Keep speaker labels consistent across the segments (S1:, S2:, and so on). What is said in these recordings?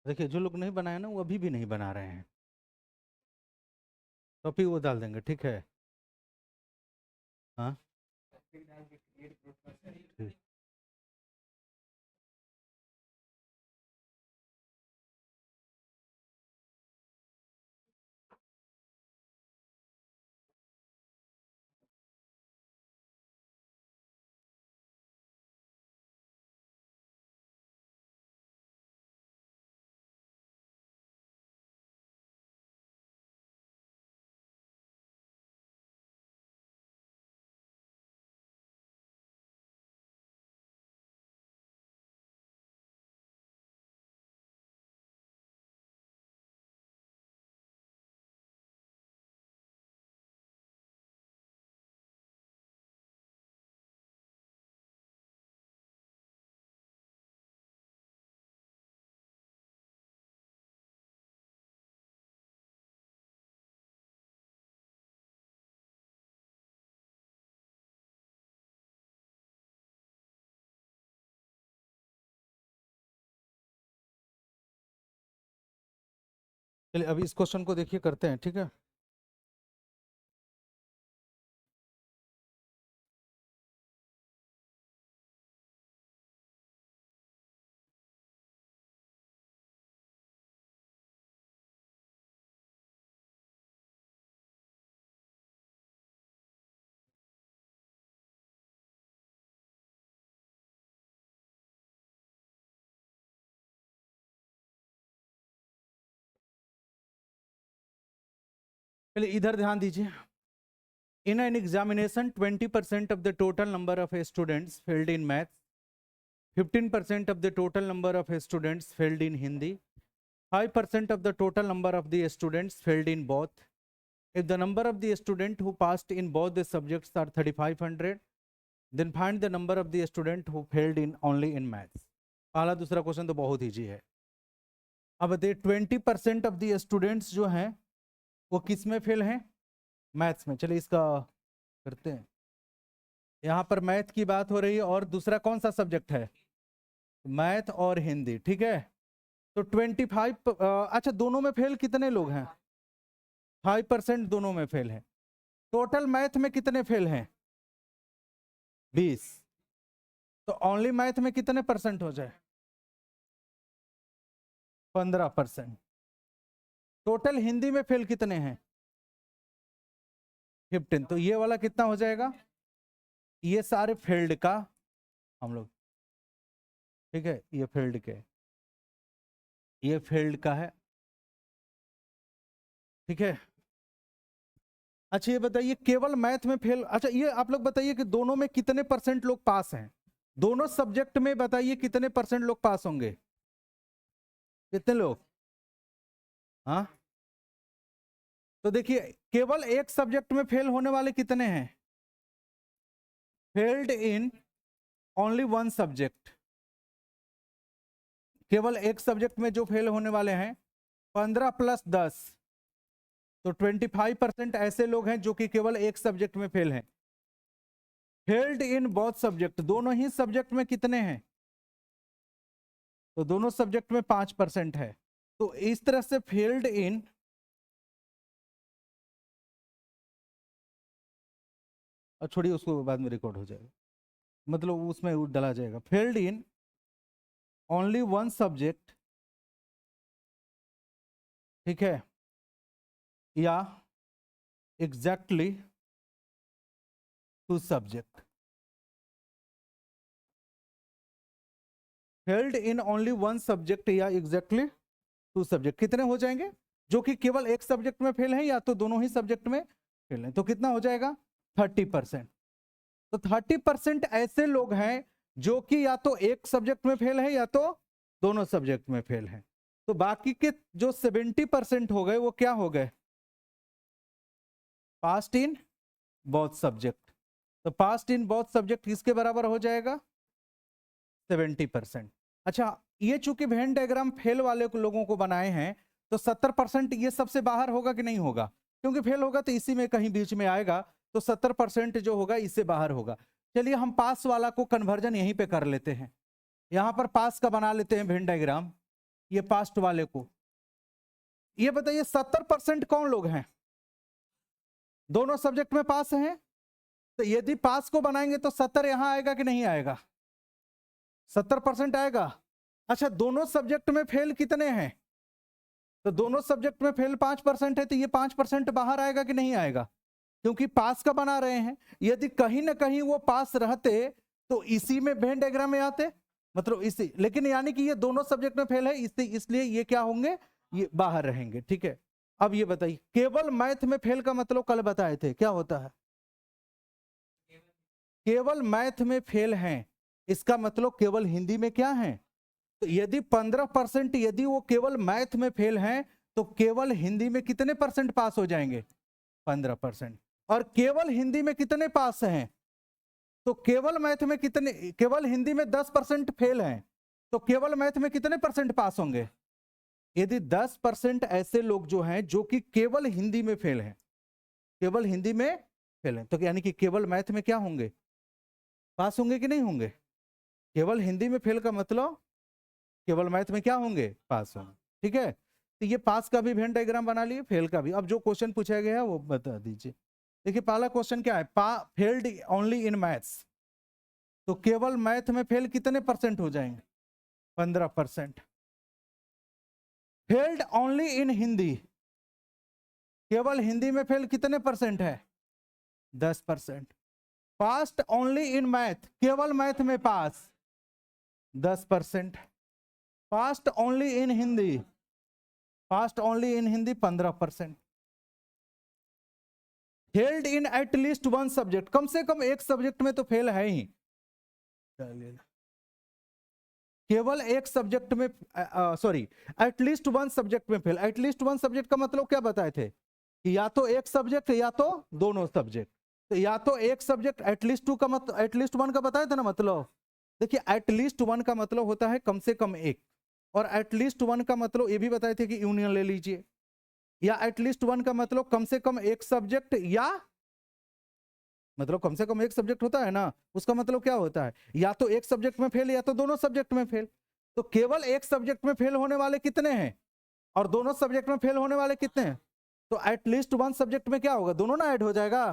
S1: देखिए जो लोग नहीं बनाए ना वो अभी भी नहीं बना रहे हैं, टॉपिक वो डाल देंगे, ठीक है। हाँ ठीक। चलिए अभी इस क्वेश्चन को देखिए, करते हैं, ठीक है। चलिए इधर ध्यान दीजिए। In an examination, 20% of the total number of students failed in maths, 15% of the total number of students failed in Hindi, 5% of the total number of the students failed in both. If the number of the students who passed in both the subjects are 3500, then find the number of the students who failed in only in maths. पहला दूसरा question तो बहुत easy है। अब बताइए 20% of the students जो हैं वो किस में फेल हैं? मैथ्स में। चलिए इसका करते हैं। यहाँ पर मैथ की बात हो रही है और दूसरा कौन सा सब्जेक्ट है? मैथ और हिंदी, ठीक है। तो 25 अच्छा दोनों में फेल कितने लोग हैं? 5% दोनों में फेल है। टोटल मैथ में कितने फेल हैं? 20। तो ओनली मैथ में कितने परसेंट हो जाए? 15%। टोटल हिंदी में फेल कितने हैं? 15। तो ये वाला कितना हो जाएगा? ये सारे फील्ड का हम लोग, ठीक है, ये फील्ड के, ये फील्ड का है, ठीक है। अच्छा ये बताइए केवल मैथ में फेल, अच्छा ये आप लोग बताइए कि दोनों में कितने परसेंट लोग पास हैं? दोनों सब्जेक्ट में बताइए कितने परसेंट लोग पास होंगे? कितने लोग? हाँ तो देखिए केवल एक सब्जेक्ट में फेल होने वाले कितने हैं? Failed in only one subject, केवल एक सब्जेक्ट में जो फेल होने वाले हैं 15 + 10, तो 25% ऐसे लोग हैं जो कि केवल एक सब्जेक्ट में फेल हैं। फेल्ड इन बोथ सब्जेक्ट, दोनों ही सब्जेक्ट में कितने हैं? तो दोनों सब्जेक्ट में 5% है। तो इस तरह से फेल्ड इन, छोड़िए उसको बाद में रिकॉर्ड हो जाएगा, मतलब उसमें वो डाला जाएगा। Failed in only one subject, ठीक है, या exactly two subject. Failed in only one subject या एग्जैक्टली टू सब्जेक्ट, कितने हो जाएंगे? जो कि केवल एक सब्जेक्ट में फेल है या तो दोनों ही सब्जेक्ट में फेल है, तो कितना हो जाएगा? 30%। तो 30% ऐसे लोग हैं जो कि या तो एक सब्जेक्ट में फेल है या तो दोनों सब्जेक्ट में फेल है। तो बाकी के जो 70% हो गए वो क्या हो गए? Past in both subject. तो पास्ट इन बोथ सब्जेक्ट किसके बराबर हो जाएगा? 70%। अच्छा ये चूंकि वेन डायग्राम फेल वाले लोगों को बनाए हैं तो 70% ये सबसे बाहर होगा कि नहीं होगा? क्योंकि फेल होगा तो इसी में कहीं बीच में आएगा, तो 70% जो होगा इससे बाहर होगा। चलिए हम पास वाला को कन्वर्जन यहीं पे कर लेते हैं, यहां पर पास का बना लेते हैं वेन डायग्राम। ये पास्ट वाले को। ये बताइए 70% कौन लोग हैं दोनों सब्जेक्ट में पास हैं? तो यदि पास को बनाएंगे तो 70 यहां आएगा कि नहीं आएगा? 70% आएगा। अच्छा, दोनों सब्जेक्ट में फेल कितने हैं? तो दोनों सब्जेक्ट में फेल 5% है, तो ये 5% बाहर आएगा कि नहीं आएगा? क्योंकि पास का बना रहे हैं। यदि कहीं ना कहीं वो पास रहते तो इसी में वेन डायग्राम में आते, मतलब इसी, लेकिन यानी कि ये दोनों सब्जेक्ट में फेल है, इसलिए ये क्या होंगे, ये बाहर रहेंगे। ठीक है, अब ये बताइए केवल मैथ में फेल का मतलब कल बताए थे क्या होता है? केवल मैथ में फेल हैं, इसका मतलब केवल हिंदी में क्या है? तो यदि 15% यदि वो केवल मैथ में फेल हैं तो केवल हिंदी में कितने परसेंट पास हो जाएंगे? 15%। और केवल हिंदी में कितने पास हैं? तो केवल मैथ में कितने, केवल हिंदी में 10% फेल हैं, तो केवल मैथ में कितने परसेंट पास होंगे? यदि 10% ऐसे लोग जो हैं जो कि केवल हिंदी में फेल हैं, केवल हिंदी में फेल हैं, तो यानी कि केवल मैथ में क्या होंगे, पास होंगे कि नहीं होंगे? केवल हिंदी में फेल का मतलब केवल मैथ में क्या होंगे, पास होंगे। ठीक है, तो ये पास का भी वेन डायग्राम बना लिए, फेल का भी। अब जो क्वेश्चन पूछा गया है वो बता दीजिए। देखिए पहला क्वेश्चन क्या है, फेल्ड ओनली इन मैथ्स, तो केवल मैथ में फेल कितने परसेंट हो जाएंगे? 15%। फेल्ड ओनली इन हिंदी, केवल हिंदी में फेल कितने परसेंट है? 10%। पास्ट ओनली इन मैथ, केवल मैथ में pass 10%। Passed only in Hindi, passed only in Hindi 15%। Failed in at least one subject, कम से कम एक सब्जेक्ट में तो फेल है ही, केवल एक सब्जेक्ट में, सॉरी, एटलीस्ट वन सब्जेक्ट में फेल। एटलीस्ट वन सब्जेक्ट का मतलब क्या बताए थे कि या तो एक सब्जेक्ट या तो दोनों सब्जेक्ट। तो या तो एक सब्जेक्ट, एटलीस्ट टू का मतलब, एटलीस्ट वन का बताए थे ना मतलब। देखिए एटलीस्ट वन का मतलब होता है कम से कम एक, और एटलीस्ट वन का मतलब ये भी बताए थे कि यूनियन ले लीजिए, या एटलीस्ट वन का मतलब कम से कम एक सब्जेक्ट, या मतलब कम से कम एक सब्जेक्ट होता है ना, उसका मतलब क्या होता है, या तो एक सब्जेक्ट में फेल या तो दोनों सब्जेक्ट में फेल। तो केवल एक सब्जेक्ट में फेल होने वाले कितने हैं और दोनों सब्जेक्ट में फेल होने वाले कितने हैं? तो एटलीस्ट वन सब्जेक्ट में क्या होगा, दोनों ना ऐड हो जाएगा,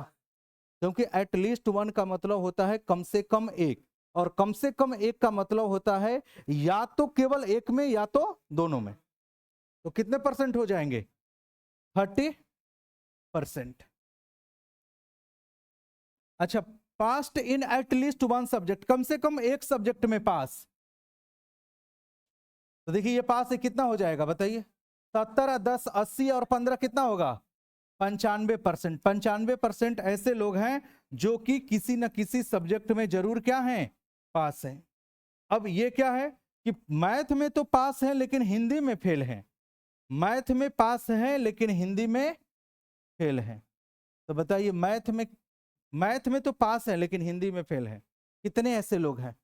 S1: क्योंकि एटलीस्ट वन का मतलब होता है कम से कम एक, और कम से कम एक का मतलब होता है या तो केवल एक में या तो दोनों में। तो कितने परसेंट हो जाएंगे? 30%। अच्छा, passed in at least one subject, कम से कम एक सब्जेक्ट में पास, तो देखिए ये पास है कितना हो जाएगा बताइए? 70, 10, 80 और 15 कितना होगा? 95%। 95% ऐसे लोग हैं जो कि किसी न किसी सब्जेक्ट में जरूर क्या हैं, पास हैं। अब ये क्या है कि मैथ में तो पास है लेकिन हिंदी में फेल है, मैथ में पास है लेकिन हिंदी में फेल है। तो बताइए मैथ में तो पास है लेकिन हिंदी में फेल है, कितने ऐसे लोग हैं?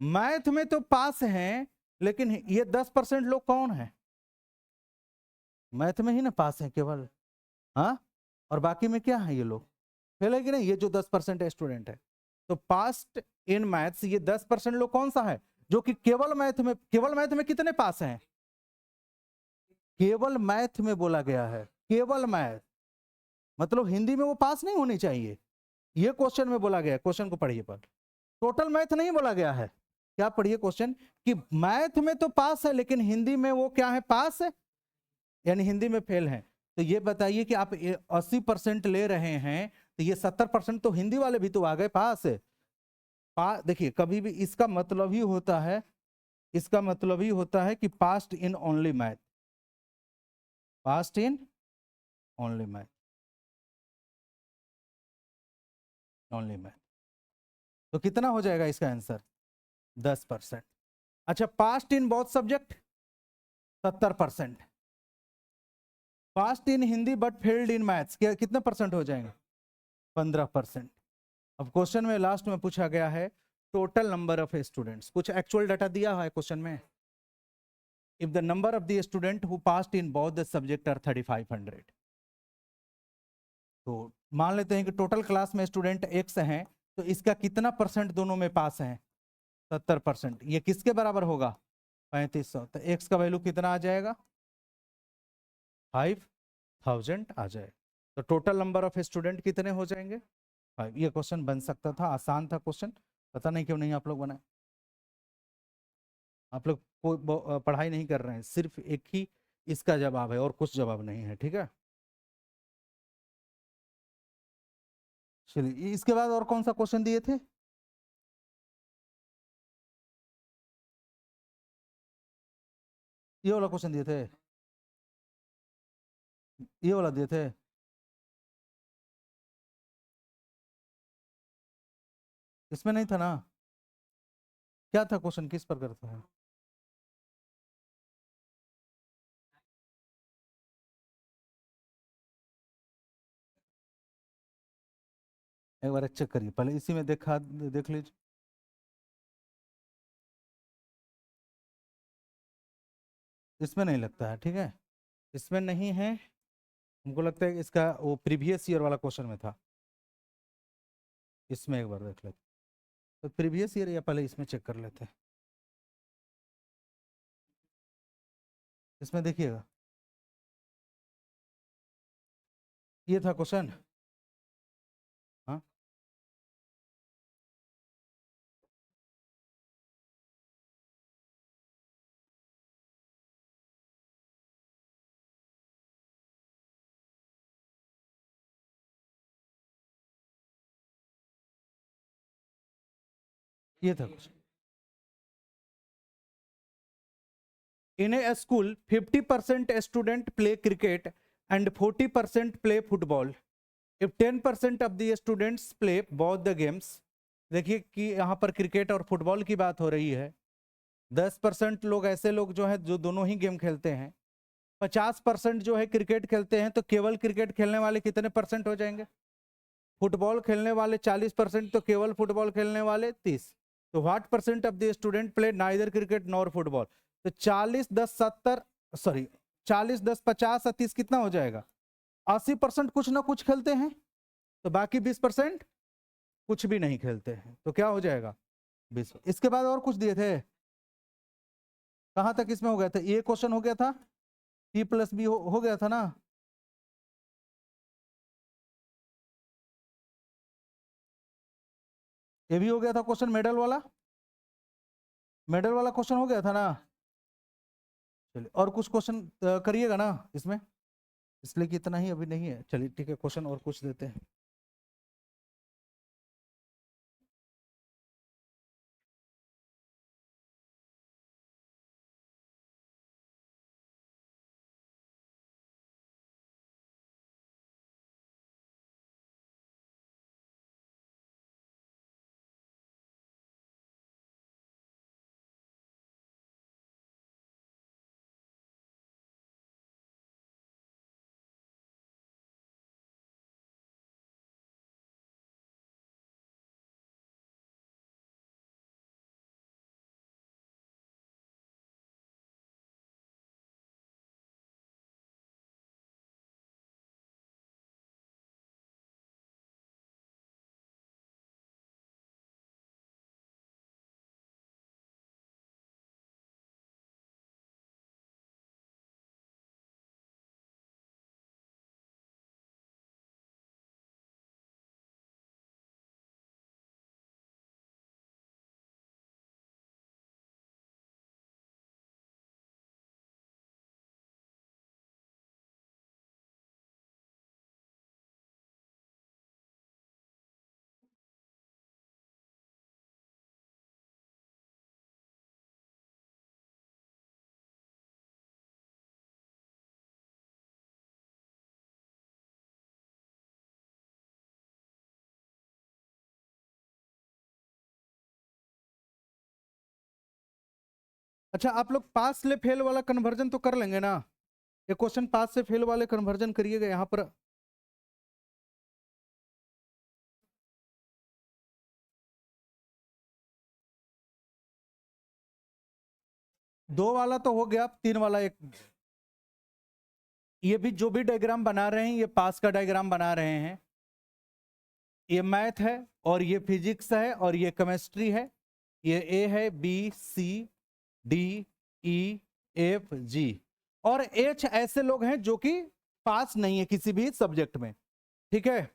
S1: मैथ में तो पास हैं लेकिन ये 10% लोग कौन है? मैथ में ही ना पास है केवल, हाँ, और बाकी में क्या है, ये लोग फेल है कि नहीं? ये जो 10% स्टूडेंट है, तो पास्ट इन मैथ्स ये 10% लोग कौन सा है जो कि केवल मैथ में, केवल मैथ में कितने पास हैं? केवल मैथ में बोला गया है, केवल मैथ, मतलब हिंदी में वो पास नहीं होनी चाहिए, ये क्वेश्चन में बोला गया। क्वेश्चन को पढ़िए पर, टोटल मैथ नहीं बोला गया है, क्या पढ़िए क्वेश्चन, कि मैथ में तो पास है लेकिन हिंदी में वो क्या है, पास है, यानी हिंदी में फेल है। तो ये बताइए कि आप 80% ले रहे हैं तो ये 70% तो हिंदी वाले भी तो आ गए पास है। देखिए कभी भी इसका मतलब ही होता है, इसका मतलब ही होता है कि passed in only math, past in only math, only math. तो कितना हो जाएगा इसका आंसर? 10%। अच्छा, passed in both subject 70%। Past in Hindi but failed in maths कितने परसेंट हो जाएंगे? 15%। अब क्वेश्चन में लास्ट में पूछा गया है टोटल नंबर ऑफ स्टूडेंट्स, कुछ एक्चुअल डाटा दिया है क्वेश्चन में। If the number of the student who passed in both the subject are 3500, तो मान लेते हैं कि टोटल क्लास में स्टूडेंट x हैं, तो इसका कितना परसेंट दोनों में पास हैं? 70%। ये किसके बराबर होगा? 3500। तो x का वैल्यू कितना आ जाएगा? 5000 आ जाए। तो टोटल नंबर ऑफ स्टूडेंट कितने हो जाएंगे? 5। ये क्वेश्चन बन सकता था, आसान था क्वेश्चन, पता नहीं क्यों नहीं आप लोग बनाए। आप लोग कोई पढ़ाई नहीं कर रहे हैं, सिर्फ एक ही इसका जवाब है और कुछ जवाब नहीं है, ठीक है। चलिए इसके बाद और कौन सा क्वेश्चन दिए थे? ये वाला क्वेश्चन दिए थे, ये वाला दिए थे। इसमें नहीं था ना? क्या था क्वेश्चन, किस पर करता है? एक बार चेक करिए पहले, इसी में देख लीजिए। इसमें नहीं लगता है, ठीक है, इसमें नहीं है। हमको लगता है इसका वो प्रीवियस ईयर वाला क्वेश्चन में था। इसमें एक बार देख लेते, तो प्रीवियस ईयर या पहले इसमें चेक कर लेते हैं। इसमें देखिएगा, ये था क्वेश्चन। हाँ, ये था question. In a school, 50% student play cricket and 40% play football. If 10% of the students play both the games, देखिए कि यहाँ पर क्रिकेट और फुटबॉल की बात हो रही है। 10% लोग ऐसे लोग जो है जो दोनों ही गेम खेलते हैं, 50% जो है क्रिकेट खेलते हैं, तो केवल क्रिकेट खेलने वाले कितने परसेंट हो जाएंगे? फुटबॉल खेलने वाले 40%, तो केवल फुटबॉल खेलने वाले 30। तो what percent of the student play neither cricket nor football? तो 40 10 70, सॉरी 40 10 50 और 30 कितना हो जाएगा? 80% कुछ ना कुछ खेलते हैं, तो बाकी 20% कुछ भी नहीं खेलते हैं, तो क्या हो जाएगा? 20। इसके बाद और कुछ दिए थे, कहां तक इसमें हो गया था? ये क्वेश्चन हो गया था, P+B हो गया था ना? ये भी हो गया था क्वेश्चन, मेडल वाला क्वेश्चन हो गया था ना? चलिए और कुछ क्वेश्चन करिएगा ना इसमें, इसलिए कि इतना ही अभी नहीं है। चलिए ठीक है, क्वेश्चन और कुछ देते हैं। अच्छा, आप लोग पास से फेल वाला कन्वर्जन तो कर लेंगे ना? ये क्वेश्चन पास से फेल वाले कन्वर्जन करिएगा यहाँ पर। दो वाला तो हो गया, 3 वाला एक, ये भी जो भी डायग्राम बना रहे हैं, ये पास का डायग्राम बना रहे हैं। ये मैथ है और ये फिजिक्स है और ये केमिस्ट्री है। ये ए है, बी, सी, डी, ई, एफ, जी, और एच ऐसे लोग हैं जो कि पास नहीं है किसी भी सब्जेक्ट में। ठीक है,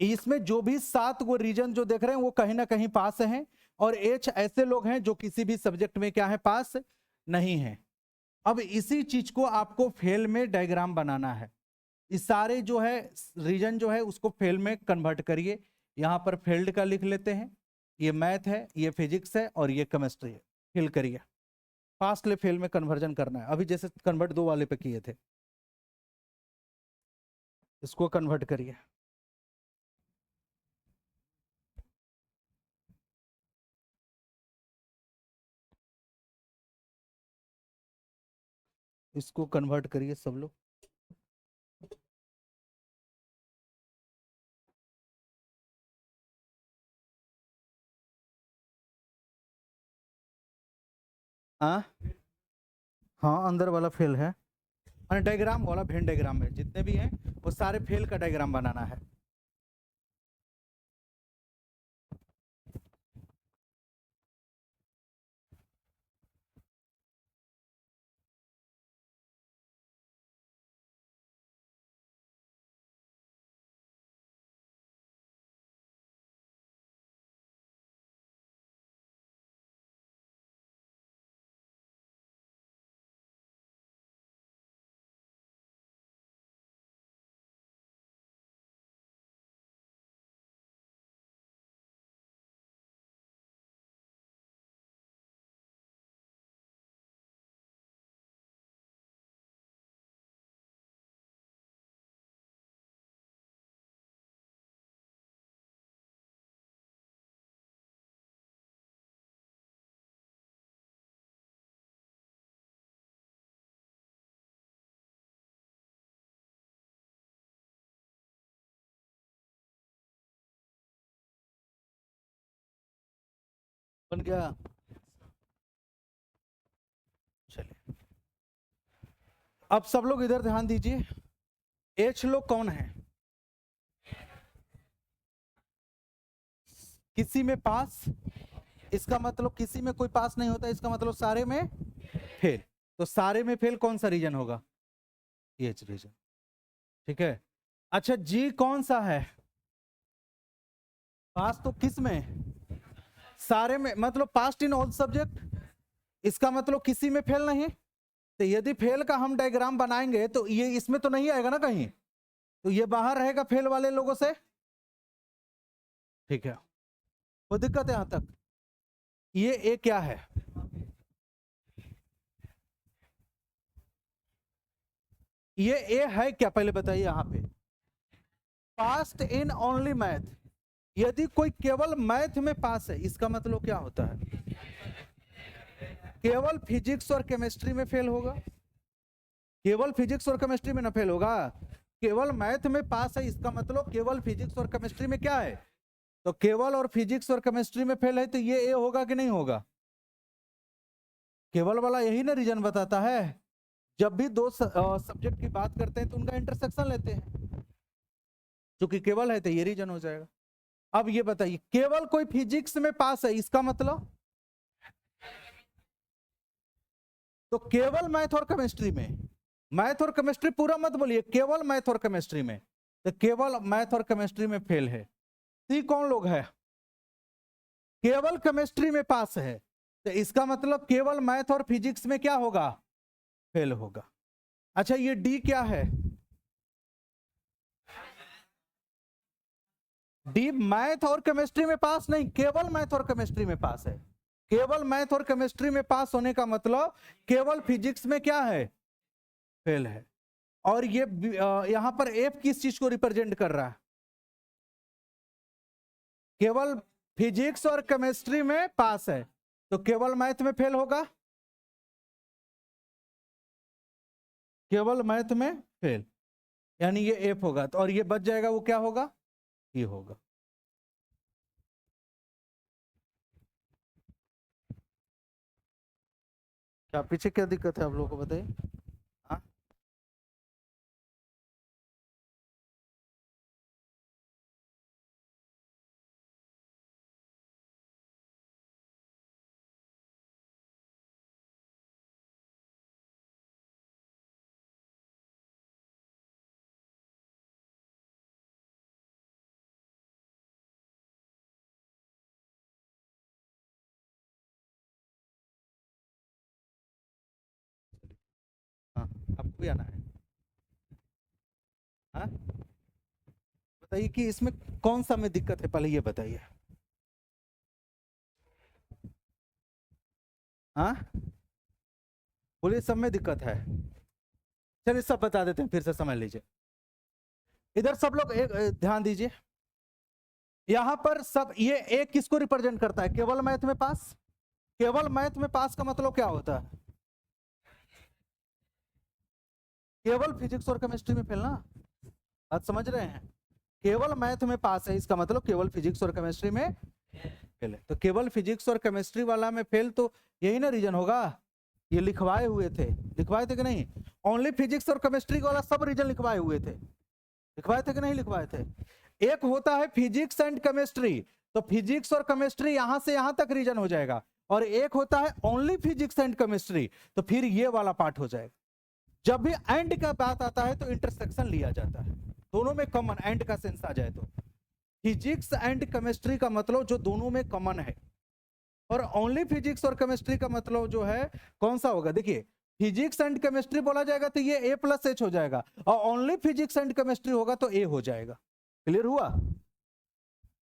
S1: इसमें जो भी 7 वो रीजन जो देख रहे हैं वो कहीं ना कहीं पास हैं, और एच ऐसे लोग हैं जो किसी भी सब्जेक्ट में क्या है, पास नहीं है। अब इसी चीज को आपको फेल में डायग्राम बनाना है। इस सारे जो है रीजन जो है उसको फेल में कन्वर्ट करिए। यहां पर फील्ड का लिख लेते हैं, ये मैथ है, ये फिजिक्स है, और ये केमिस्ट्री है। फिल करिए, पास्ट ले फेल में कन्वर्जन करना है। अभी जैसे कन्वर्ट 2 वाले पे किए थे, इसको कन्वर्ट करिए। इसको कन्वर्ट करिए सब लोग। हाँ हाँ, अंदर वाला फेल है, डायग्राम वाला भेन डायग्राम है, जितने भी हैं वो सारे फेल का डायग्राम बनाना है। बन गया, चलिए अब सब लोग इधर ध्यान दीजिए। एच लोग कौन है, किसी में पास, इसका मतलब किसी में कोई पास नहीं होता, इसका मतलब सारे में फेल। तो सारे में फेल कौन सा रीजन होगा, एच रीजन। ठीक है, अच्छा जी कौन सा है, पास तो किस में, सारे में, मतलब पास्ट इन ऑल सब्जेक्ट, इसका मतलब किसी में फेल नहीं। तो यदि फेल का हम डायग्राम बनाएंगे तो ये इसमें तो नहीं आएगा ना कहीं, तो ये बाहर रहेगा फेल वाले लोगों से। ठीक है, वो दिक्कत है यहां तक। ये ए क्या है, ये ए है क्या, पहले बताइए यहां पे। पास्ट इन ओनली मैथ, यदि कोई केवल मैथ में पास है इसका मतलब क्या होता है, केवल फिजिक्स और केमिस्ट्री में फेल होगा। केवल फिजिक्स और केमिस्ट्री में ना फेल होगा, केवल मैथ में पास है इसका मतलब केवल फिजिक्स और केमिस्ट्री में क्या है, तो केवल और फिजिक्स और केमिस्ट्री में फेल है, तो ये ए होगा कि नहीं होगा। केवल वाला यही ना रीजन बताता है, जब भी दो सब्जेक्ट की बात करते हैं तो उनका इंटरसेक्शन लेते हैं, क्योंकि केवल है तो ये रीजन हो जाएगा। अब ये बताइए, केवल कोई फिजिक्स में पास है इसका मतलब, तो केवल मैथ और केमिस्ट्री में, मैथ और केमिस्ट्री पूरा मत बोलिए, केवल मैथ और केमिस्ट्री में, तो केवल मैथ और केमिस्ट्री में फेल है। सी कौन लोग है, केवल केमिस्ट्री में पास है, तो इसका मतलब केवल मैथ और फिजिक्स में क्या होगा, फेल होगा। अच्छा ये डी क्या है, डी मैथ और केमिस्ट्री में पास नहीं, केवल मैथ और केमिस्ट्री में पास है। केवल मैथ और केमिस्ट्री में पास होने का मतलब केवल फिजिक्स में क्या है, फेल है। और ये यहां पर एफ किस चीज को रिप्रेजेंट कर रहा है, केवल फिजिक्स और केमिस्ट्री में पास है, तो केवल मैथ में फेल होगा, केवल मैथ में फेल, यानी ये एफ होगा। तो और ये बच जाएगा, वो क्या होगा, ये होगा। क्या पीछे क्या दिक्कत है आप लोगों को बताइए। हाँ? आपको भी आना है। हाँ बताइए कि इसमें कौन सा में दिक्कत है, पहले ये बताइए। हाँ बोलिए, सब में दिक्कत है। चलिए सब बता देते हैं, फिर से समझ लीजिए। इधर सब लोग एक ध्यान दीजिए, यहां पर सब ये एक किसको रिप्रेजेंट करता है? केवल मैथ में पास। केवल मैथ में पास का मतलब क्या होता है? केवल फिजिक्स और केमिस्ट्री में फेल ना। आज समझ रहे हैं? केवल मैथ में पास है, इसका मतलब केवल फिजिक्स और केमिस्ट्री में फेल है। तो केवल फिजिक्स और केमिस्ट्री वाला में फेल, तो यही ना रीजन होगा। ये लिखवाए हुए थे, लिखवाए थे कि नहीं? ओनली फिजिक्स और केमिस्ट्री वाला सब रीजन लिखवाए हुए थे, लिखवाए थे कि नहीं लिखवाए थे? एक होता है फिजिक्स एंड केमिस्ट्री, तो फिजिक्स और केमिस्ट्री यहां से यहां तक रीजन हो जाएगा, और एक होता है ओनली फिजिक्स एंड केमिस्ट्री, तो फिर ये वाला पार्ट हो जाएगा। जब भी एंड का बात आता है तो इंटरसेक्शन लिया जाता है, दोनों में कॉमन एंड का सेंस आ जाए तो। फिजिक्स एंड केमिस्ट्री का मतलब जो दोनों में कॉमन है, और ओनली फिजिक्स और केमिस्ट्री का मतलब जो है कौन सा होगा? देखिए, फिजिक्स एंड केमिस्ट्री बोला जाएगा तो ये ए प्लस एच हो जाएगा, और ओनली फिजिक्स एंड केमिस्ट्री होगा तो ए हो जाएगा। क्लियर हुआ?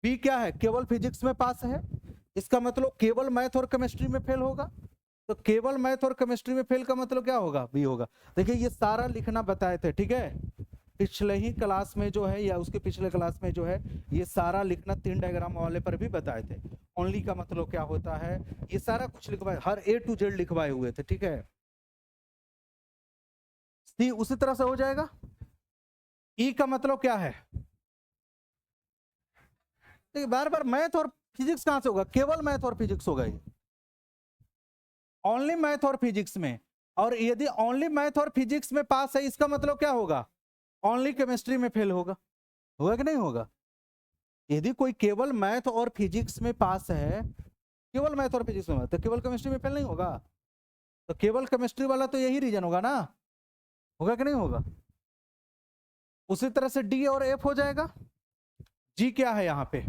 S1: बी क्या है? केवल फिजिक्स में पास है, इसका मतलब केवल मैथ और केमिस्ट्री में फेल होगा, तो केवल मैथ और केमिस्ट्री में फेल का मतलब क्या होगा? बी होगा। देखिए ये सारा लिखना बताए थे, ठीक है? पिछले ही क्लास में जो है, या उसके पिछले क्लास में जो है, ये सारा लिखना 3 डायग्राम वाले पर भी बताए थे। ओनली का मतलब क्या होता है, ये सारा कुछ लिखवाए, हर ए टू जेड लिखवाए हुए थे, ठीक है? सी उसी तरह से हो जाएगा। ई का मतलब क्या है? देखिए बार बार मैथ और फिजिक्स कहां से होगा? केवल मैथ और फिजिक्स होगा ये, ओनली मैथ और फिजिक्स में। और यदि ओनली मैथ और फिजिक्स में पास है, इसका मतलब क्या होगा? ओनली केमिस्ट्री में फेल होगा। होगा कि नहीं होगा? यदि कोई केवल मैथ और फिजिक्स में पास है, केवल मैथ और फिजिक्स में, तो केवल केमिस्ट्री में फेल नहीं होगा। तो केवल केमिस्ट्री वाला तो यही रीजन होगा ना, होगा कि नहीं होगा? उसी तरह से डी और एफ हो जाएगा। जी क्या है यहाँ पे?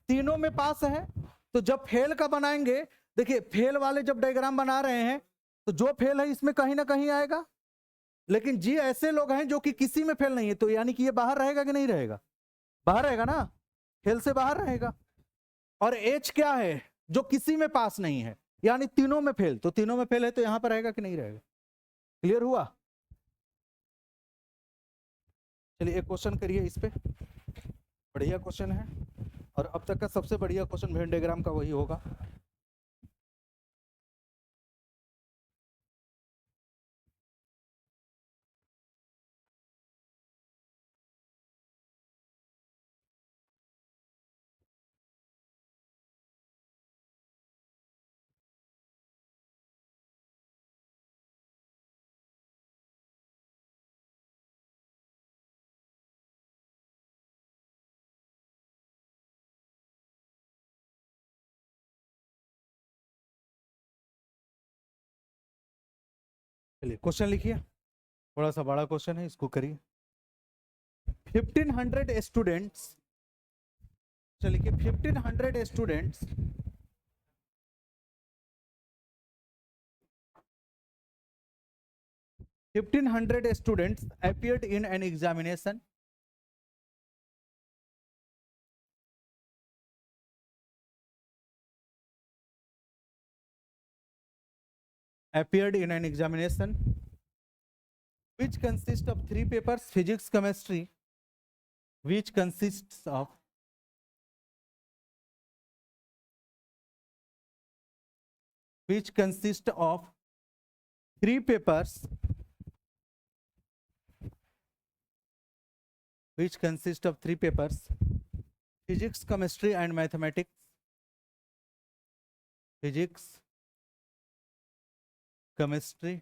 S1: तीनों में पास है, तो जब फेल का बनाएंगे, देखिए फेल वाले जब डायग्राम बना रहे हैं, तो जो फेल है इसमें कहीं ना कहीं आएगा, लेकिन जी ऐसे लोग हैं जो कि किसी में फेल नहीं है, तो यानी कि ये बाहर रहेगा कि नहीं रहेगा? बाहर रहेगा ना, फेल से बाहर रहेगा। और एच क्या है? जो किसी में पास नहीं है, यानी तीनों में फेल, तो तीनों में फेल है तो यहां पर रहेगा कि नहीं रहेगा? क्लियर हुआ? चलिए एक क्वेश्चन करिए इस पे, बढ़िया क्वेश्चन है, और अब तक का सबसे बढ़िया क्वेश्चन वेन डायग्राम का वही होगा। चलिए क्वेश्चन लिखिए, थोड़ा सा बड़ा क्वेश्चन है, इसको करिए। 1500 स्टूडेंट्स, चलिए 1500 students 1500 students appeared in an examination. Appeared in an examination which consists of 3 papers: physics, chemistry, which consists of which consist of 3 papers, which consist of 3 papers: physics, chemistry, and mathematics. Physics, chemistry,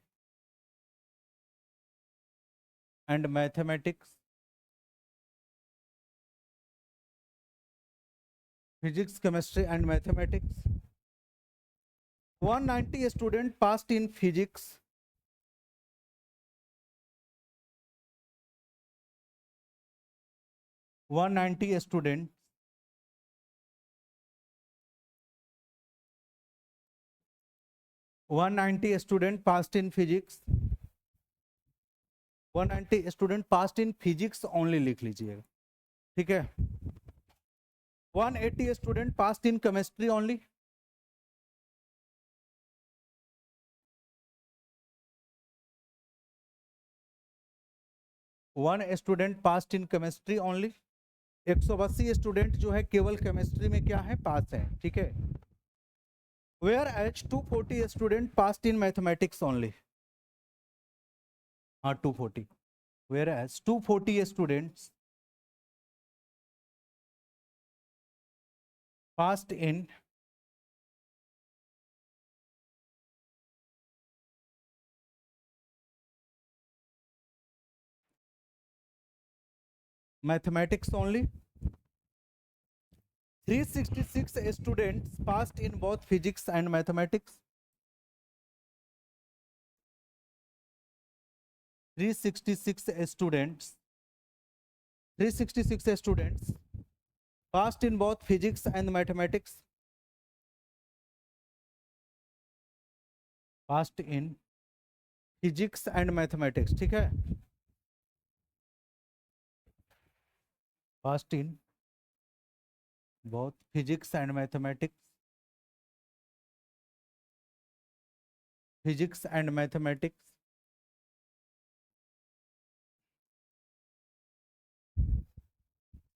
S1: and mathematics. Physics, chemistry, and mathematics. 190 students passed in physics. 190 students 190 student passed in physics, 190 student passed in physics only लिख लीजिएगा, ठीक है। 180 student passed in chemistry only, 1 student passed in chemistry only, 180 student जो है केवल chemistry में क्या है, पास है, ठीक है। Whereas 240 student passed in mathematics only, हाँ 240, whereas 240 students passed in mathematics only, 366 students passed in both physics and mathematics, 366 students, 366 students passed in both physics and mathematics, passed in physics and mathematics, ठीक है, passed in both physics and mathematics, physics and mathematics,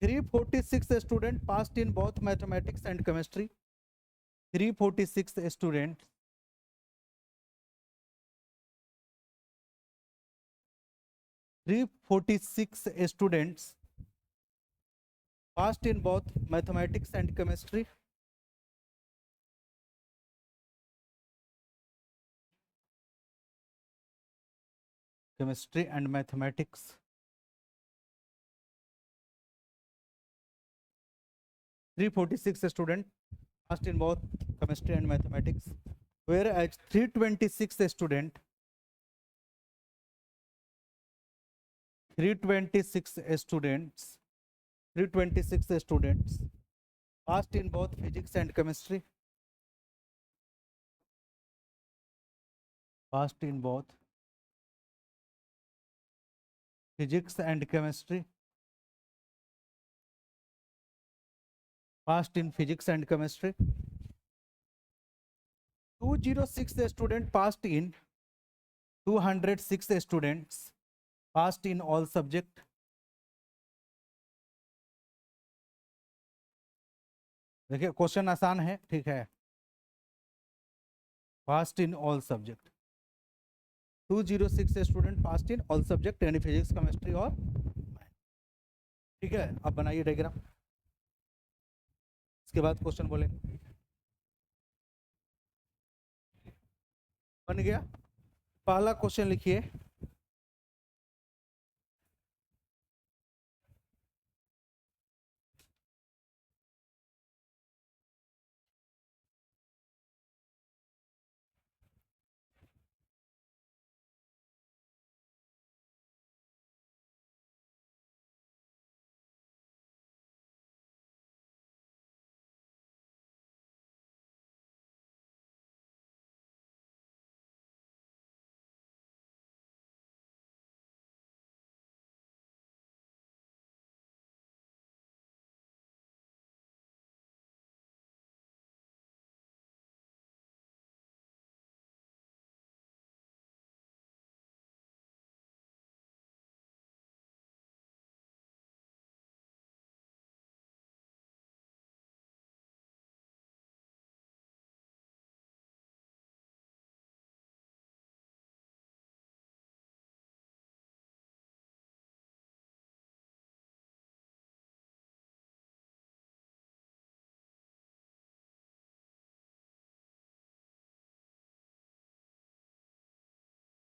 S1: 346 students passed in both mathematics and chemistry, 346 students, 346 students passed in both mathematics and chemistry, chemistry and mathematics, 346 students passed in both chemistry and mathematics, whereas 326 students, 326 students, 326 students passed in both physics and chemistry, passed in both physics and chemistry, passed in physics and chemistry, 206 students passed in, 206 students passed in all subject, देखिए question आसान है, ठीक है, past in all subject, 206 student passed in all subject यानी physics chemistry और, ठीक है। अब बनाइए डायग्राम, इसके बाद क्वेश्चन बोले, बन गया। पहला क्वेश्चन लिखिए,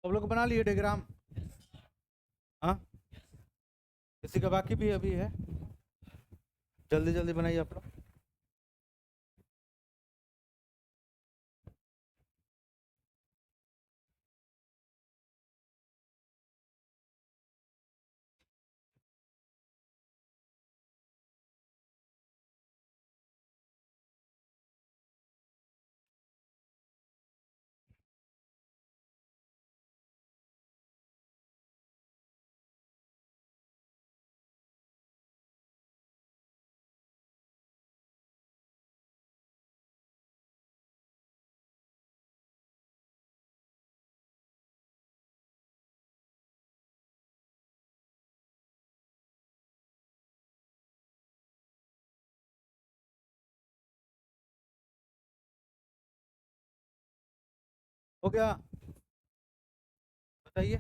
S1: सब लोग बना लिए डायग्राम, हाँ किसी का बाकी भी अभी है, जल्दी जल्दी बनाइए आप लोग। हो गया, बताइए।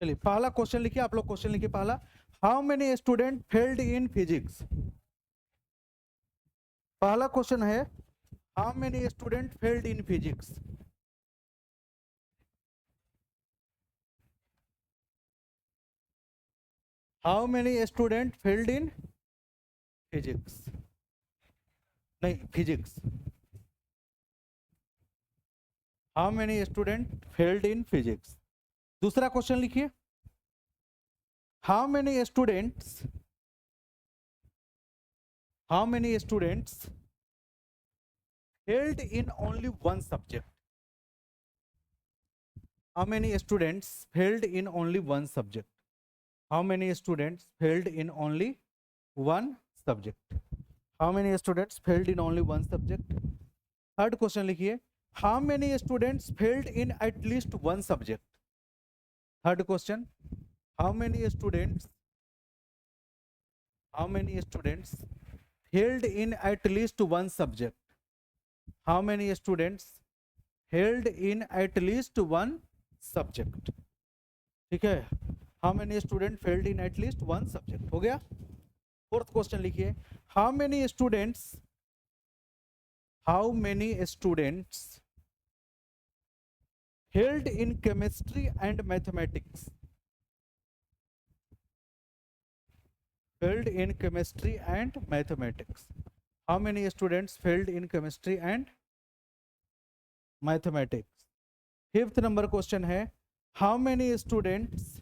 S1: चलिए पहला क्वेश्चन लिखिए, आप लोग क्वेश्चन लिखिए पहला। How many student failed in physics? पहला क्वेश्चन है, how many student failed in physics? How many student failed in physics? नहीं, physics. How many student failed in physics? दूसरा क्वेश्चन लिखिए, how many students, how many students failed in only one subject? How many students failed in only one subject? How many students failed in only one subject? How many students failed in only one subject? Third question लिखिए, how many students failed in at least one subject? Third question, how many students, how many students failed in at least one subject? How many students failed in at least one subject? ठीक है, how many student failed in at least one subject, हो गया। Fourth question लिखिए, how many students, how many students failed in chemistry and mathematics? Failed in chemistry and mathematics? How many students failed in chemistry and mathematics? Fifth number question है, how many students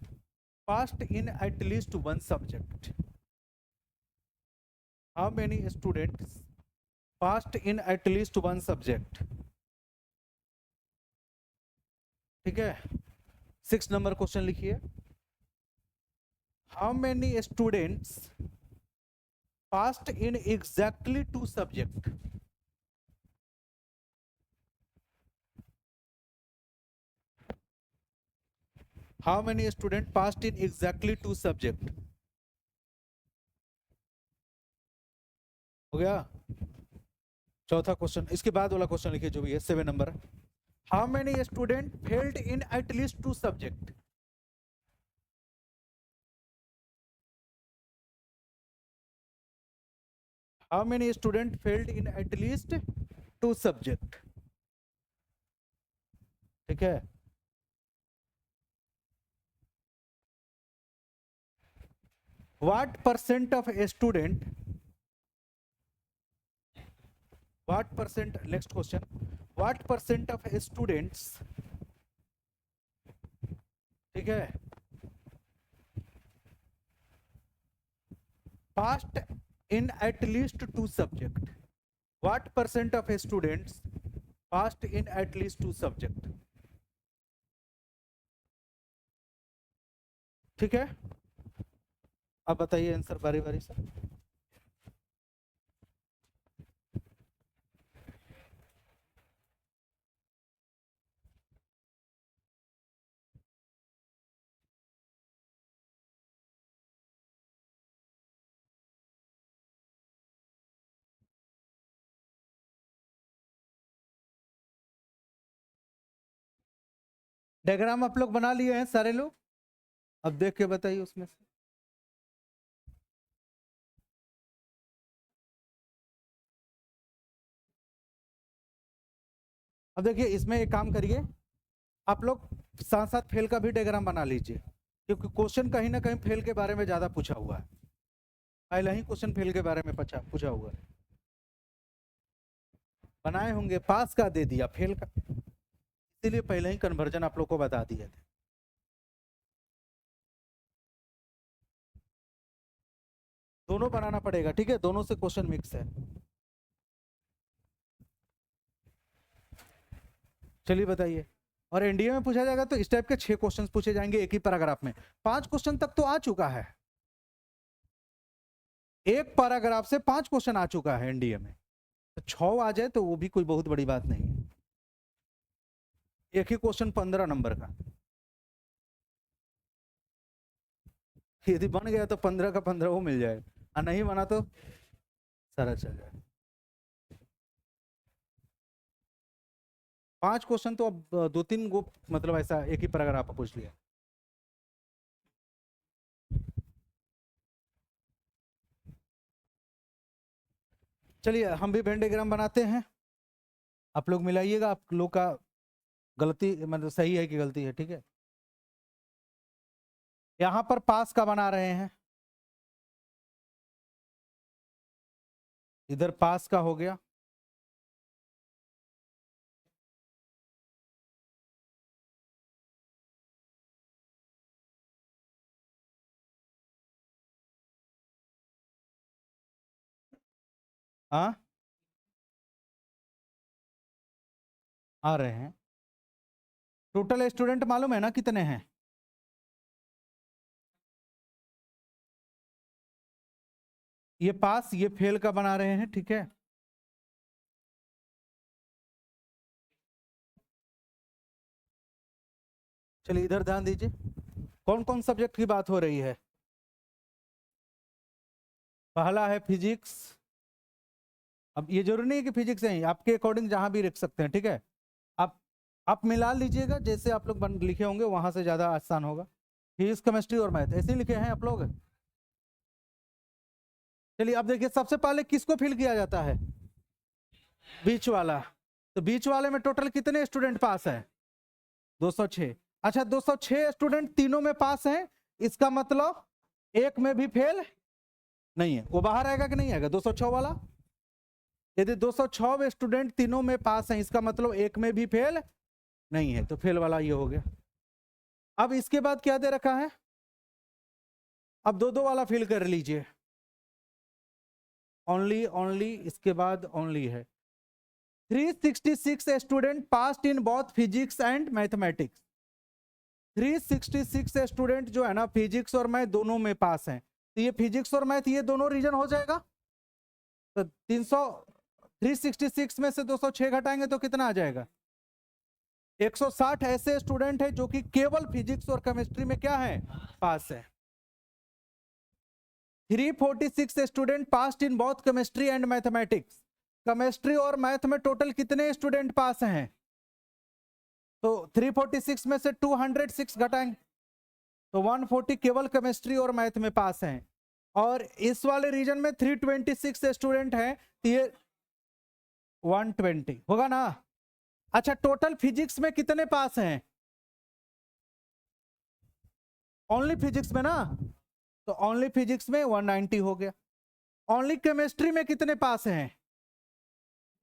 S1: passed in at least one subject? How many students passed in at least one subject? ठीक है। Six number question लिखिए, how many students passed in exactly two subject? How many student passed in exactly two subject? हो गया। चौथा question, इसके बाद वाला question लिखिए जो भी है, 7 number, how many student failed in at least two subject? How many student failed in at least two subject? ठीक है। What percent of a student, what percent, next question, what percent of students, ठीक है, passed in at least two subject? What percent of students passed in at least two subject? ठीक है, अब बताइए answer बारी बारी से। डायग्राम आप लोग बना लिए हैं सारे लोग? अब देख के बताइए उसमें से। अब देखिए इसमें एक काम करिए, आप लोग साथ साथ फेल का भी डायग्राम बना लीजिए, क्योंकि क्वेश्चन कहीं ना कहीं फेल के बारे में ज्यादा पूछा हुआ है। पहले ही क्वेश्चन फेल के बारे में पूछा हुआ है, बनाए होंगे, पास का दे दिया, फेल का, इसीलिए पहले ही कन्वर्जन आप लोग को बता दिए थे। दोनों बनाना पड़ेगा, ठीक है, दोनों से क्वेश्चन मिक्स है। चलिए बताइए, और एनडीए में पूछा जाएगा तो इस टाइप के 6 क्वेश्चन पूछे जाएंगे एक ही पैराग्राफ में। 5 क्वेश्चन तक तो आ चुका है। एक पैराग्राफ से 5 क्वेश्चन आ चुका है एनडीए में, तो 6 आ जाए तो वो भी कोई बहुत बड़ी बात नहीं है। एक ही क्वेश्चन 15 नंबर का, यदि बन गया तो 15 का 15 वो मिल जाए, और नहीं बना तो सारा चल जाए। 5 क्वेश्चन तो अब 2-3 गो मतलब ऐसा एक ही पैराग्राफ पूछ लिया। चलिए हम भी वेन डायग्राम बनाते हैं, आप लोग मिलाइएगा आप लोग का गलती मतलब सही है कि गलती है, ठीक है। यहां पर पास का बना रहे हैं, इधर पास का हो गया, हाँ आ रहे हैं। टोटल स्टूडेंट मालूम है ना कितने हैं? ये पास ये फेल का बना रहे हैं, ठीक है। चलिए इधर ध्यान दीजिए, कौन कौन सब्जेक्ट की बात हो रही है। पहला है फिजिक्स, अब ये जरूरी नहीं है कि फिजिक्स है, आपके अकॉर्डिंग जहां भी लिख सकते हैं, ठीक है। आप मिला लीजिएगा, जैसे आप लोग लिखे होंगे वहां से ज्यादा आसान होगा। फिजिक्स केमिस्ट्री और मैथ ऐसे ही लिखे हैं आप लोग। चलिए अब देखिए, सबसे पहले किसको फिल किया जाता है? बीच वाला। तो बीच वाले में टोटल कितने स्टूडेंट पास है? 206। अच्छा 206 स्टूडेंट तीनों में पास हैं, इसका मतलब एक में भी फेल नहीं है, वो बाहर आएगा कि नहीं आएगा 206 वाला? यदि 206 स्टूडेंट तीनों में पास हैं, इसका मतलब एक में भी फेल नहीं है, तो फेल वाला ये हो गया। अब इसके बाद क्या दे रखा है? अब दो दो वाला फिल कर लीजिए, ओनली ओनली इसके बाद ओनली है। 366 student passed in both physics and mathematics. 366 student जो है ना फिजिक्स और मैथ दोनों में पास हैं, तो ये फिजिक्स और मैथ ये दोनों रीजन हो जाएगा। तो 366 में से 206 घटाएंगे तो कितना आ जाएगा? 160 ऐसे स्टूडेंट हैं जो कि केवल फिजिक्स और केमिस्ट्री में क्या है? पास है। 346 student passed in both chemistry and mathematics. Chemistry और मैथ में टोटल कितने स्टूडेंट पास हैं? तो 346 में से 206 घटाएंगे तो 140 केवल केमिस्ट्री और मैथ में पास हैं। और इस वाले रीजन में 326 स्टूडेंट हैं, तो ये 120 होगा ना। अच्छा टोटल फिजिक्स में कितने पास हैं? ओनली फिजिक्स में ना, तो ओनली फिजिक्स में 190 हो गया। ओनली केमिस्ट्री में कितने पास हैं?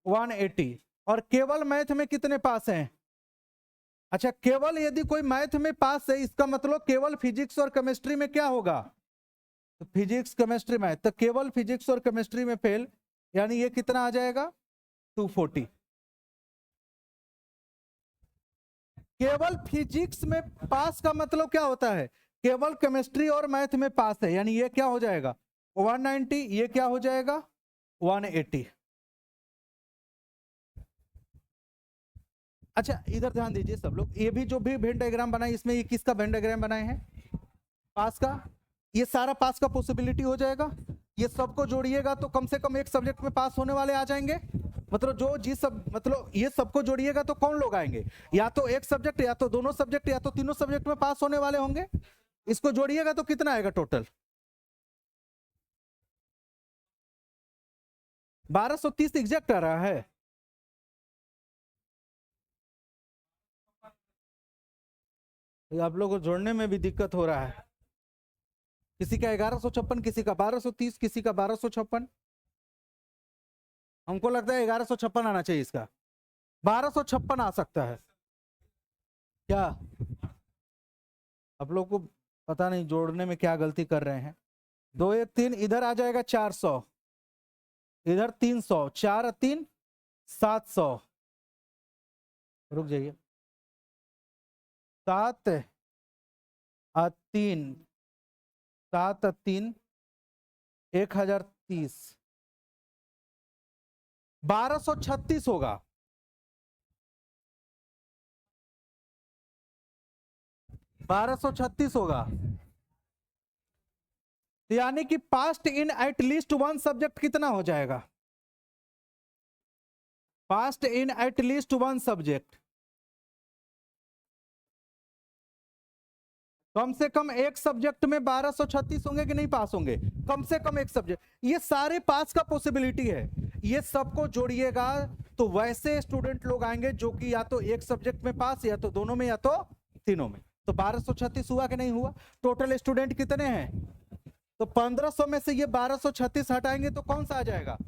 S1: 180। और केवल मैथ में कितने पास हैं? अच्छा केवल यदि कोई मैथ में पास है, इसका मतलब केवल फिजिक्स और केमिस्ट्री में क्या होगा? तो फिजिक्स केमिस्ट्री मैथ, तो केवल फिजिक्स और केमिस्ट्री में फेल, यानी ये कितना आ जाएगा? 240। केवल फिजिक्स में पास का मतलब क्या होता है? केवल केमिस्ट्री और मैथ में पास है, यानी ये क्या हो जाएगा? 190। ये क्या हो जाएगा? 180। अच्छा इधर ध्यान दीजिए सब लोग, ये भी जो भी वेन डायग्राम बनाए, इसमें ये किसका वेन डायग्राम बनाए हैं? पास का। ये सारा पास का पॉसिबिलिटी हो जाएगा। ये सबको जोड़िएगा तो कम से कम एक सब्जेक्ट में पास होने वाले आ जाएंगे। मतलब जो जिस सब मतलब ये सबको जोड़िएगा तो कौन लोग आएंगे? या तो एक सब्जेक्ट, या तो दोनों सब्जेक्ट, या तो तीनों सब्जेक्ट में पास होने वाले होंगे। इसको जोड़िएगा तो कितना आएगा टोटल? 1230 एग्जैक्ट आ रहा है। आप लोगों को जोड़ने में भी दिक्कत हो रहा है। किसी का 1156, किसी का 1230, किसी का 1256। हमको लगता है 1156 आना चाहिए, इसका 1256 आ सकता है क्या? आप लोग को पता नहीं जोड़ने में क्या गलती कर रहे हैं। 2 1 3 इधर आ जाएगा 400, इधर 300, 4 3 700। रुक जाइए, 7 3 7 3 1030, 1236 होगा। 1236 होगा, यानी कि passed in at least one subject कितना हो जाएगा? Passed in at least one subject, कम से कम एक सब्जेक्ट में 1236 होंगे कि नहीं पास होंगे? कम से कम एक सब्जेक्ट, ये सारे पास का पॉसिबिलिटी है। ये सबको जोड़िएगा तो वैसे स्टूडेंट लोग आएंगे जो कि या तो एक सब्जेक्ट में पास, या तो दोनों में, या तो तीनों में। तो 1236 हुआ कि नहीं हुआ? टोटल स्टूडेंट कितने हैं? तो 1500 में से ये 1236 हटाएंगे तो कौन सा आ जाएगा?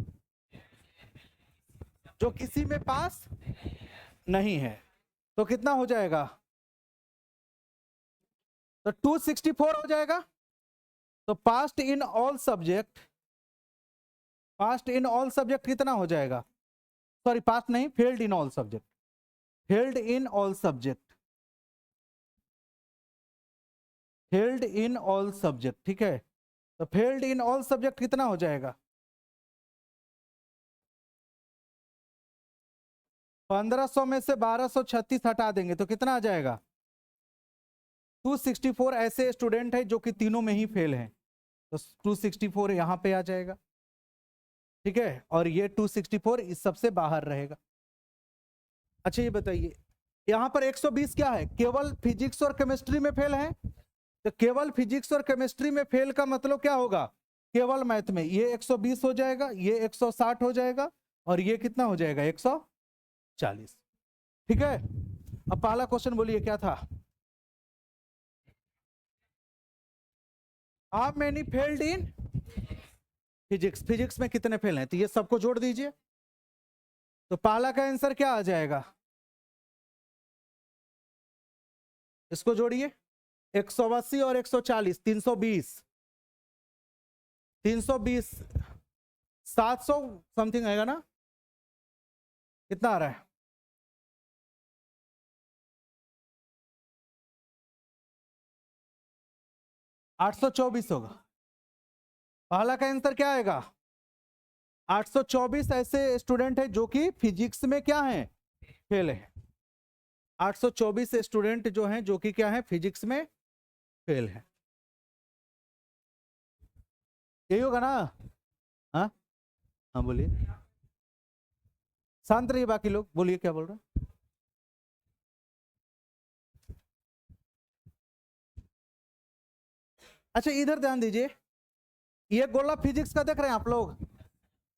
S1: जो किसी में पास नहीं है। तो कितना हो जाएगा? तो 264 हो जाएगा। तो past in all subject, past in all subject कितना हो जाएगा? सॉरी पास्ट नहीं, failed in all subject, failed in all subject, failed in all subject, ठीक है। तो फेल्ड इन ऑल सब्जेक्ट कितना हो जाएगा? 1500 में से 1236 हटा देंगे तो कितना आ जाएगा? 264 ऐसे स्टूडेंट है जो कि तीनों में ही फेल हैं, तो 264 यहां पे आ जाएगा, ठीक है। और ये 264 इस सबसे बाहर रहेगा। अच्छा ये बताइए, यहां पर 120 क्या है? केवल फिजिक्स और केमिस्ट्री में फेल है। तो केवल फिजिक्स और केमिस्ट्री में फेल का मतलब क्या होगा? केवल मैथ में। ये 120 हो जाएगा, ये 160 हो जाएगा, और ये कितना हो जाएगा? 140, ठीक है। अब पहला क्वेश्चन बोलिए क्या था? How many failed in physics, physics में कितने फेल हैं? तो ये सबको जोड़ दीजिए, तो पहला का आंसर क्या आ जाएगा? इसको जोड़िए, 180 और 140, 320, 320, 700 समथिंग आएगा ना? कितना आ रहा है? $824 होगा। पहला का आंसर क्या आएगा? 824 ऐसे स्टूडेंट है जो कि फिजिक्स में क्या है? फेल है। 824 स्टूडेंट जो हैं जो कि क्या है? फिजिक्स में फेल है। यही होगा ना? हाँ हाँ बोलिए, शांत रहिए, बाकी लोग बोलिए क्या बोल रहे हैं। अच्छा इधर ध्यान दीजिए, ये गोला फिजिक्स का देख रहे हैं आप लोग,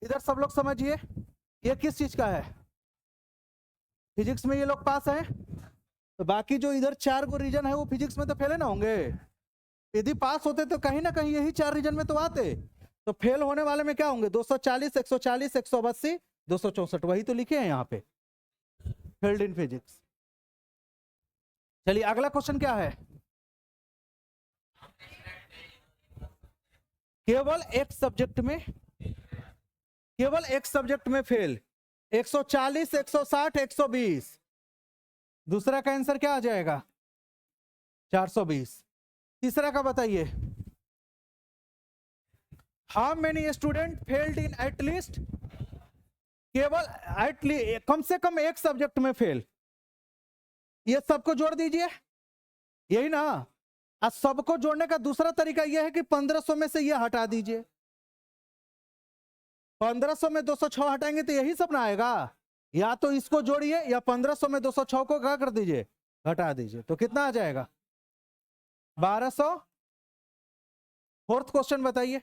S1: इधर सब लोग समझिए, ये किस चीज का है? फिजिक्स में ये लोग पास हैं, तो बाकी जो इधर 4 गो रीजन है वो फिजिक्स में तो फेल ना होंगे। यदि पास होते तो कहीं ना कहीं यही 4 रीजन में तो आते। तो फेल होने वाले में क्या होंगे? 240, 140, 180, 264, वही तो लिखे हैं यहाँ पे, फेल्ड इन फिजिक्स। चलिए अगला क्वेश्चन क्या है? केवल एक सब्जेक्ट में, केवल एक सब्जेक्ट में फेल, 140, 160, 120, दूसरा का आंसर क्या आ जाएगा? 420। तीसरा का बताइए, how many student failed in at least, केवल एटलीस्ट कम से कम एक सब्जेक्ट में फेल, ये सबको जोड़ दीजिए, यही ना। आज सबको जोड़ने का दूसरा तरीका यह है कि 1500 में से ये हटा दीजिए, 1500 में 206 हटाएंगे तो यही सब ना आएगा। या तो इसको जोड़िए या 1500 में 206 को क्या कर दीजिए? घटा दीजिए, तो कितना आ जाएगा? 1200। फोर्थ क्वेश्चन बताइए,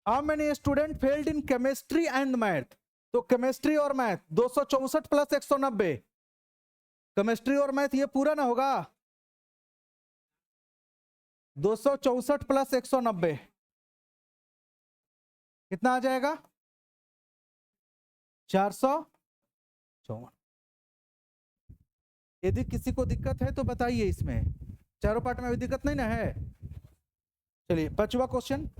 S1: how many student failed in chemistry and math. तो केमिस्ट्री और मैथ 264 प्लस 190, केमिस्ट्री और मैथ ये पूरा ना होगा, 264 प्लस 190 कितना आ जाएगा? 454। यदि किसी को दिक्कत है तो बताइए, इसमें चारों पार्ट में भी दिक्कत नहीं ना है? चलिए पांचवा question,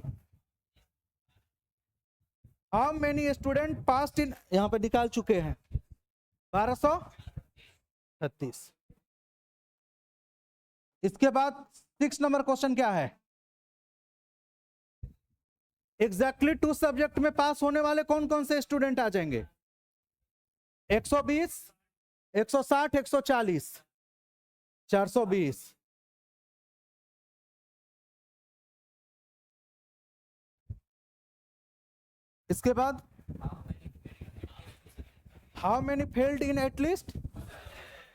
S1: how many student passed in, यहां पर निकाल चुके हैं 1236। इसके बाद 6 नंबर क्वेश्चन क्या है? एग्जैक्टली 2 सब्जेक्ट में पास होने वाले कौन कौन से स्टूडेंट आ जाएंगे? 120, 160, 140, 420। इसके बाद how many failed in at least?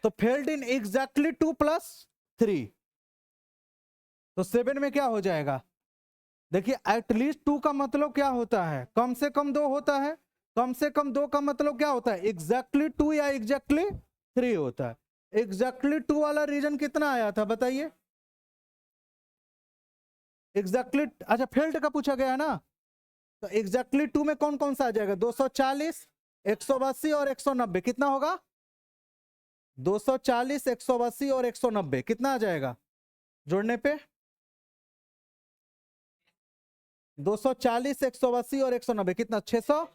S1: तो फेल्ड इन एग्जैक्टली 2 + 3, तो 7 में क्या हो जाएगा? देखिए एटलीस्ट 2 का मतलब क्या होता है? कम से कम 2 होता है। कम से कम 2 का मतलब क्या होता है? एग्जैक्टली 2 या एग्जैक्टली 3 होता है। एग्जैक्टली 2 वाला रीजन कितना आया था बताइए? एग्जैक्टली, अच्छा फेल्ड का पूछा गया है ना, तो एग्जैक्टली 2 में कौन कौन सा आ जाएगा? 240, 180 और 190। कितना होगा? 240, 180 और 190 कितना आ जाएगा जोड़ने पे? 240, 180 और 190 कितना? 600।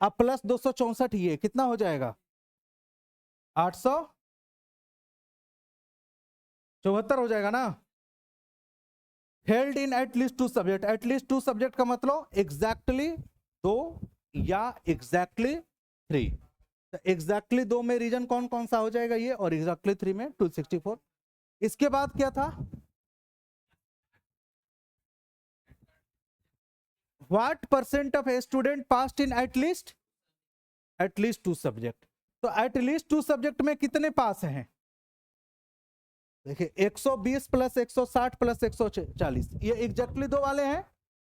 S1: अब प्लस 264 ये कितना हो जाएगा? 874 हो जाएगा ना। Failed in at least 2 subject, at least 2 subject का मतलब एग्जैक्टली 2 या एग्जैक्टली 3। तो एग्जैक्टली 2 में रीजन कौन कौन सा हो जाएगा? ये, और एग्जैक्टली 3 में 264। इसके बाद क्या था? What percent of a student passed in at least 2 subject? तो एटलीस्ट 2 सब्जेक्ट में कितने पास हैं? देखिए 120 + 160 + 140, ये एग्जैक्टली 2 वाले हैं,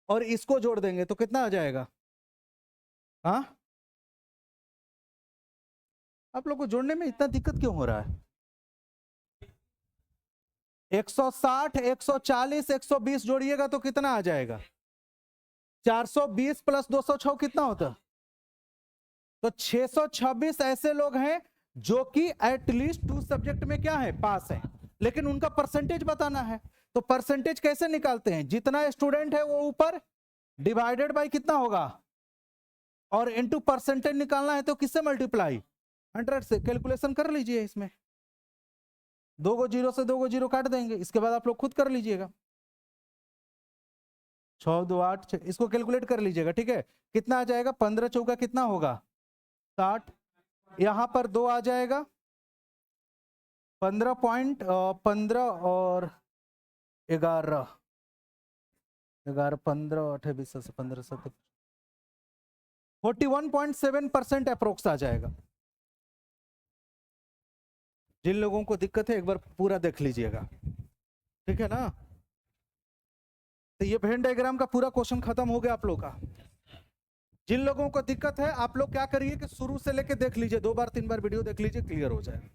S1: और इसको जोड़ देंगे तो कितना आ जाएगा? हाँ, आप लोग को जोड़ने में इतना दिक्कत क्यों हो रहा है? 160, 140, 120 जोड़िएगा तो कितना आ जाएगा? 420 + 206 कितना होता? तो 626 ऐसे लोग हैं जो कि एटलीस्ट 2 सब्जेक्ट में क्या है? पास है, लेकिन उनका परसेंटेज बताना है। तो परसेंटेज कैसे निकालते हैं? जितना स्टूडेंट है वो ऊपर डिवाइडेड बाय कितना होगा, और इनटू परसेंटेज निकालना है तो किससे मल्टीप्लाई? 100 से। कैलकुलेशन कर लीजिए, इसमें 2 को 0 से 2 को 0 काट देंगे, इसके बाद आप लोग खुद कर लीजिएगा। 6 2 8 6, इसको कैलकुलेट कर लीजिएगा, ठीक है? कितना आ जाएगा? 15 चौका कितना होगा? 60। यहां पर 2 आ जाएगा, 15 और 11, 15 28 से 15 से 41.7% अप्रोक्स आ जाएगा। जिन लोगों को दिक्कत है एक बार पूरा देख लीजिएगा, ठीक है ना? तो ये वेन डायग्राम का पूरा क्वेश्चन खत्म हो गया आप लोग का। जिन लोगों को दिक्कत है आप लोग क्या करिए कि शुरू से लेके देख लीजिए, 2 बार 3 बार वीडियो देख लीजिए, क्लियर हो जाएगा।